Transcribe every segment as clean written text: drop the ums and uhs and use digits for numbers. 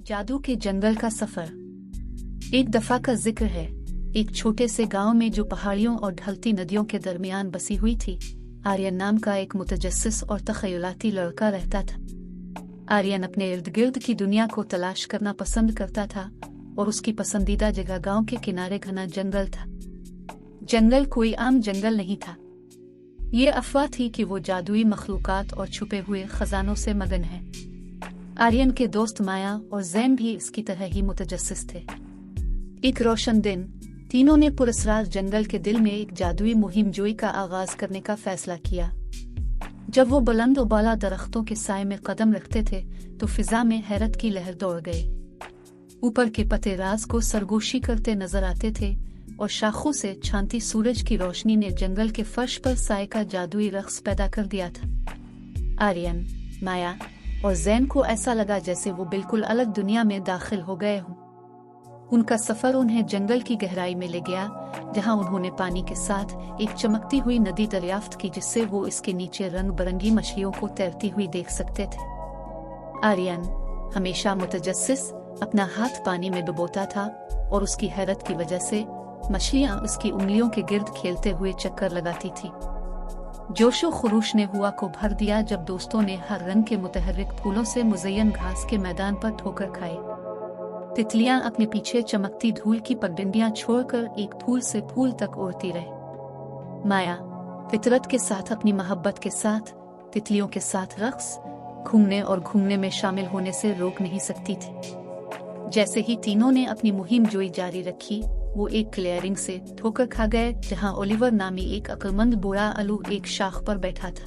जादू के जंगल का सफर। एक दफा का जिक्र है, एक छोटे से गांव में जो पहाड़ियों और ढलती नदियों के दरमियान बसी हुई थी, आर्यन नाम का एक मुतजस्सिस और तखयलाती लड़का रहता था। आर्यन अपने इर्द गिर्द की दुनिया को तलाश करना पसंद करता था और उसकी पसंदीदा जगह गांव के किनारे घना जंगल था। जंगल कोई आम जंगल नहीं था। ये अफवाह थी कि वो जादुई मखलूकात और छुपे हुए खजानों से मगन है। आर्यन के दोस्त माया और जैन भी इसकी तरह ही मुतजस्सिस थे। एक रोशन दिन तीनों ने पुरस्रार जंगल के दिल में एक जादुई मुहिम जोई का आगाज करने का फैसला किया। जब वो बुलंद और बाला दरख्तों के साए में कदम रखते थे तो फिजा में हैरत की लहर दौड़ गए। ऊपर के पत्ते राज को सरगोशी करते नजर आते थे और शाखों से छानती सूरज की रोशनी ने जंगल के फर्श पर साए का जादुई रक्स पैदा कर दिया था। आर्यन, माया और जैन को ऐसा लगा जैसे वो बिल्कुल अलग दुनिया में दाखिल हो गए हों। उनका सफर उन्हें जंगल की गहराई में ले गया, जहां उन्होंने पानी के साथ एक चमकती हुई नदी दरियाफ्त की, जिससे वो इसके नीचे रंग बिरंगी मछलियों को तैरती हुई देख सकते थे। आर्यन, हमेशा मुतजस्सिस, अपना हाथ पानी में डुबोता था और उसकी हैरत की वजह से मछलियां उसकी उंगलियों के गिर्द खेलते हुए चक्कर लगाती थी। जोशो खरूश ने हुआ को भर दिया जब दोस्तों ने हर रंग के मुतहर्रिक फूलों से मुज़य्यन घास के मैदान पर ठोकर खाए। तितलियां अपने पीछे चमकती धूल की पगडंडियां छोड़कर एक फूल से फूल तक उड़ती रहे। माया फितरत के साथ अपनी मोहब्बत के साथ तितलियों के साथ रक्स, घूमने और घूमने में शामिल होने से रोक नहीं सकती थी। जैसे ही तीनों ने अपनी मुहिम जोई जारी रखी, वो एक क्लियरिंग से ठोकर खा गए जहां ओलिवर नामी एक अक्लमंद बूढ़ा आलू एक शाख पर बैठा था।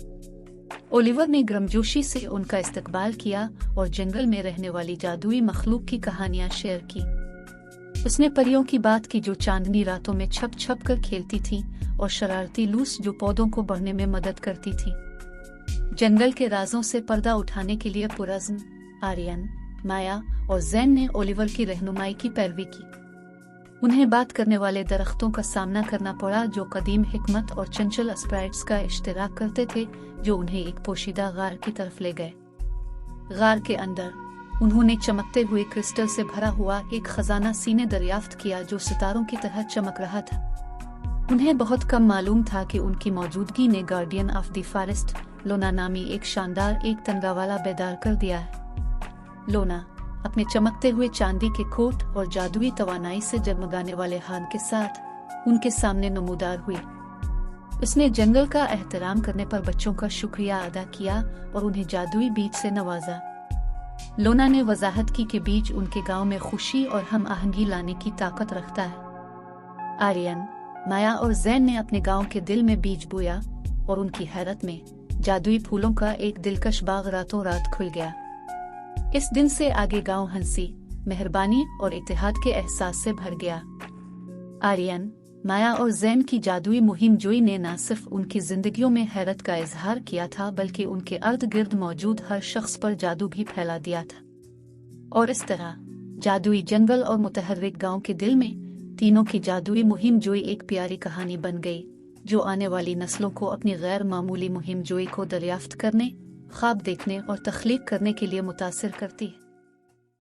ओलिवर ने गर्मजोशी से उनका इस्तकबाल किया और जंगल में रहने वाली जादुई मखलूक की कहानियां शेयर की। उसने परियों की बात की जो चांदनी रातों में छप छप कर खेलती थी और शरारती लूस जो पौधों को बढ़ने में मदद करती थी। जंगल के राजों से पर्दा उठाने के लिए पुरज़्म आर्यन, माया और जैन ने ओलिवर की रहनुमाई की पैरवी की। उन्हें बात करने वाले दरख्तों का सामना करना पड़ा जो कदीम हिकमत और चंचल स्प्राइट्स का इश्तिराक करते थे, जो उन्हें एक पोशीदा गार की तरफ ले गए। गार के अंदर उन्होंने चमकते हुए क्रिस्टल से भरा हुआ एक खजाना सीने दरियाफ्त किया जो सितारों की तरह चमक रहा था। उन्हें बहुत कम मालूम था कि उनकी मौजूदगी ने गार्डियन ऑफ द फॉरेस्ट लोना नामी एक शानदार एक तंगावाला बेदार कर दिया है। लोना अपने चमकते हुए चांदी के कोट और जादुई तवानाई से जगमगाने वाले हान के साथ उनके सामने नमूदार हुई। उसने जंगल का एहतराम करने पर बच्चों का शुक्रिया अदा किया और उन्हें जादुई बीज से नवाजा। लोना ने वजाहत की कि बीज उनके गांव में खुशी और हम आहंगी लाने की ताकत रखता है। आर्यन, माया और जैन ने अपने गांव के दिल में बीज बोया और उनकी हैरत में जादुई फूलों का एक दिलकश बाग रातों रात खुल गया। इस दिन से आगे गांव हंसी, मेहरबानी और इत्तेहाद के एहसास से भर गया। आर्यन, माया और जैन की जादुई मुहिम जोई ने न सिर्फ उनकी जिंदगियों में हैरत का इजहार किया था, बल्कि उनके अर्द गिर्द मौजूद हर शख्स पर जादू भी फैला दिया था। और इस तरह जादुई जंगल और मुतहर्रिक गांव के दिल में तीनों की जादुई मुहिम जोई एक प्यारी कहानी बन गई, जो आने वाली नस्लों को अपनी गैर मामूली मुहिम जोई को दरियाफ्त करने, ख्वाब देखने और तख्लीक करने के लिए मुतासिर करती है।